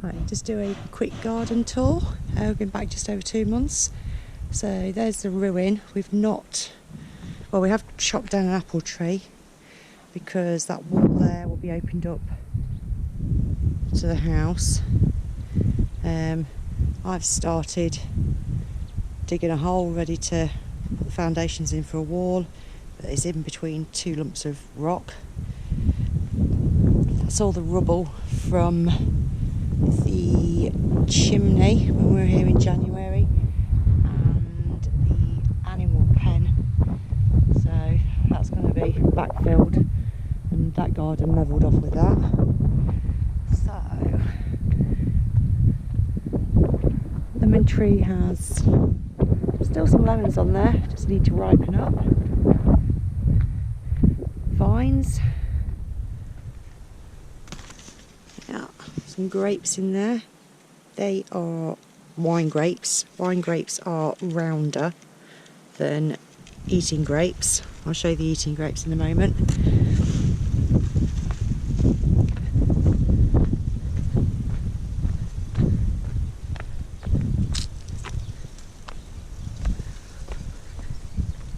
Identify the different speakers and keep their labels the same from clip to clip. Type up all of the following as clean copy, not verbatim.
Speaker 1: Right, just do a quick garden tour. We've been back just over 2 months. So there's the ruin. We have chopped down an apple tree because that wall there will be opened up to the house. I've started digging a hole ready to put the foundations in for a wall, but it's in between two lumps of rock. That's all the rubble from the chimney when we were here in January and the animal pen. So that's going to be backfilled and that garden levelled off with that. So the lemon tree has still some lemons on there, just need to ripen up. Vines. Yeah, some grapes in there. They are wine grapes. Wine grapes are rounder than eating grapes. I'll show you the eating grapes in a moment.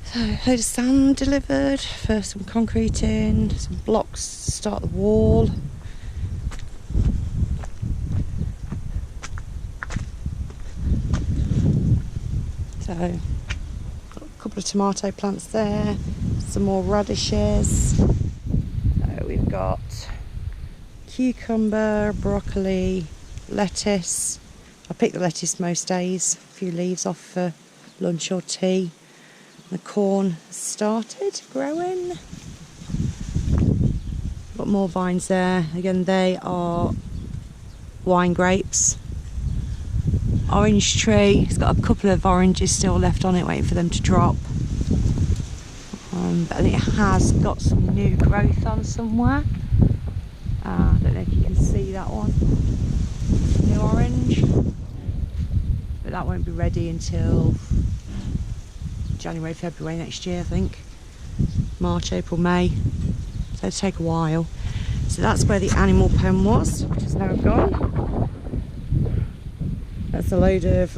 Speaker 1: So, a load of sand delivered for some concrete in, some blocks to start the wall. So, got a couple of tomato plants there, some more radishes. So we've got cucumber, broccoli, lettuce. I pick the lettuce most days, a few leaves off for lunch or tea. The corn started growing. Got more vines there. Again, they are wine grapes. Orange tree, it's got a couple of oranges still left on it waiting for them to drop. But it has got some new growth on somewhere. I don't know if you can see that one. New orange. But that won't be ready until January, February next year, I think. March, April, May. So it'll take a while. So that's where the animal pen was, which is now gone. That's a load of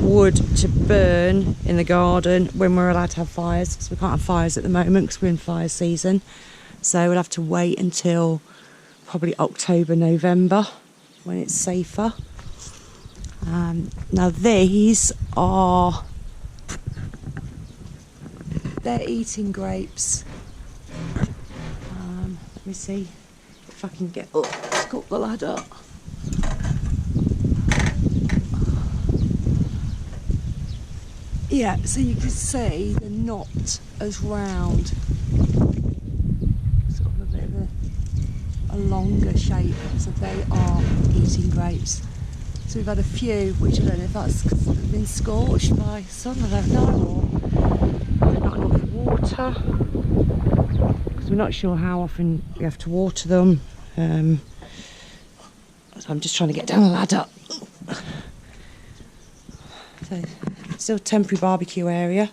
Speaker 1: wood to burn in the garden when we're allowed to have fires, because we can't have fires at the moment because we're in fire season. So we'll have to wait until probably October, November when it's safer. Now these are... they're eating grapes. Let me see if I can get up the ladder. Yeah, so you can see they're not as round. Sort of a bit of a longer shape. So they are eating grapes. So we've had a few, which I don't know if that's because they've been scorched by sun, I don't know, or not enough water. Because we're not sure how often we have to water them. So I'm just trying to get down a ladder. So, still temporary barbecue area,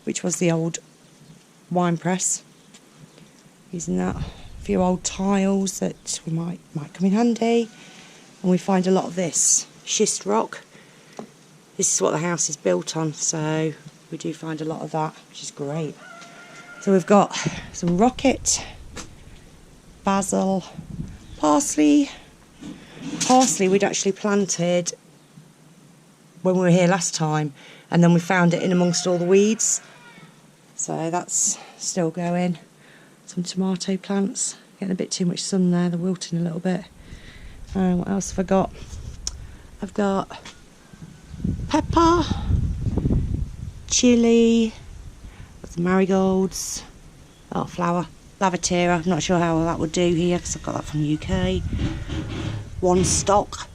Speaker 1: which was the old wine press. Using that. A few old tiles that we might come in handy. And we find a lot of this schist rock. This is what the house is built on, so we do find a lot of that, which is great. So we've got some rocket, basil, parsley. Parsley we'd actually planted when we were here last time, and then we found it in amongst all the weeds. So that's still going. Some tomato plants, getting a bit too much sun there, they're wilting a little bit. What else have I got? I've got pepper, chilli, got some marigolds, flower, lavatiera. I'm not sure how that would do here because I've got that from the UK. One stock.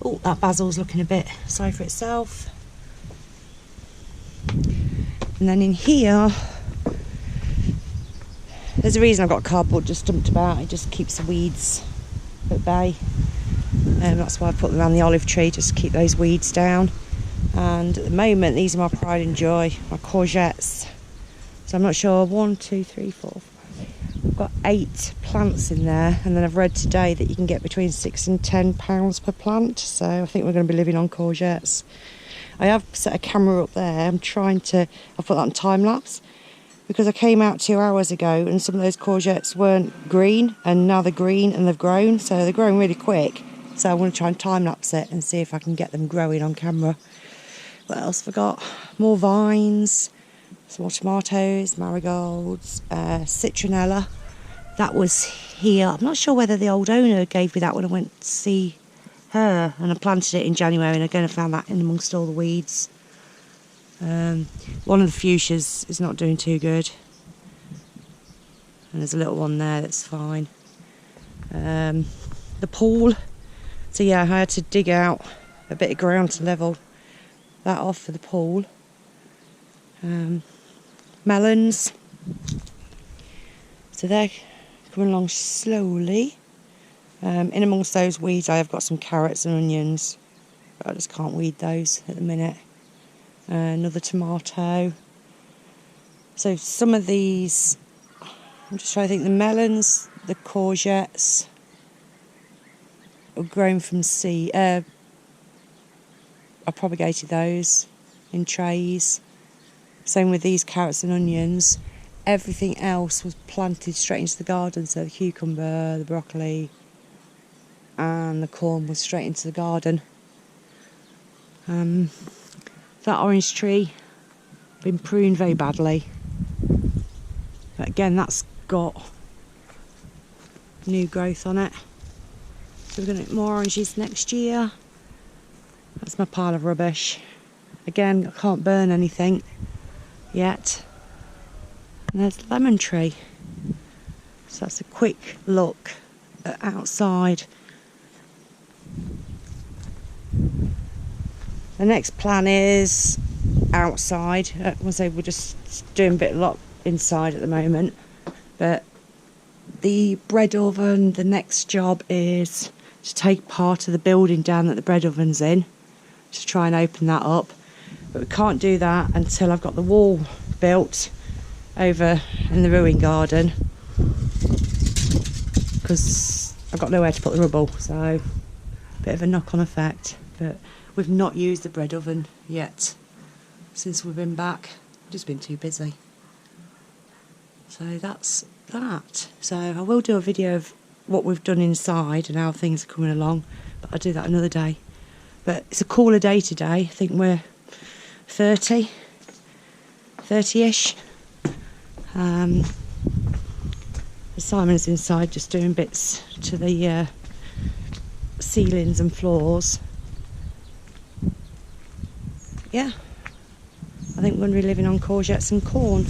Speaker 1: Oh, that basil's looking a bit sorry for itself. And then in here, there's a reason I've got cardboard just dumped about. It just keeps the weeds at bay. That's why I put them around the olive tree, just to keep those weeds down. And at the moment, these are my pride and joy, my courgettes. So I'm not sure, 1, 2, 3, 4, 5. I've got 8 plants in there, and then I've read today that you can get between £6 and £10 per plant, so I think we're going to be living on courgettes. I have set a camera up there. I've put that on time lapse because I came out 2 hours ago and some of those courgettes weren't green, and now they're green and they've grown, so they're growing really quick. So I want to try and time lapse it and see if I can get them growing on camera. What else have I got? More vines, some more tomatoes, marigolds, citronella. That was here. I'm not sure whether the old owner gave me that when I went to see her, and I planted it in January, and again I found that in amongst all the weeds. One of the fuchsias is not doing too good, and there's a little one there that's fine. The pool, so yeah, I had to dig out a bit of ground to level that off for the pool. Melons, so they're coming along slowly. In amongst those weeds I have got some carrots and onions, but I just can't weed those at the minute. Another tomato. So some of these, I'm just trying to think, the melons, the courgettes are grown from seed. I propagated those in trays. Same with these carrots and onions. Everything else was planted straight into the garden, so the cucumber, the broccoli and the corn was straight into the garden. That orange tree been pruned very badly, but again that's got new growth on it, so we're going to get more oranges next year. That's my pile of rubbish. Again, I can't burn anything yet. And there's the lemon tree. So that's a quick look at outside. The next plan is outside. We'll say we're just doing a bit a lot inside at the moment, but the bread oven, the next job is to take part of the building down that the bread oven's in, to try and open that up. But we can't do that until I've got the wall built over in the ruin garden, because I've got nowhere to put the rubble, so a bit of a knock-on effect. But we've not used the bread oven yet since we've been back. We've just been too busy. So that's that. So I will do a video of what we've done inside and how things are coming along, but I'll do that another day. But it's a cooler day today. I think we're 30-ish. Simon's inside just doing bits to the ceilings and floors. Yeah, I think we're going to be living on courgettes and corn.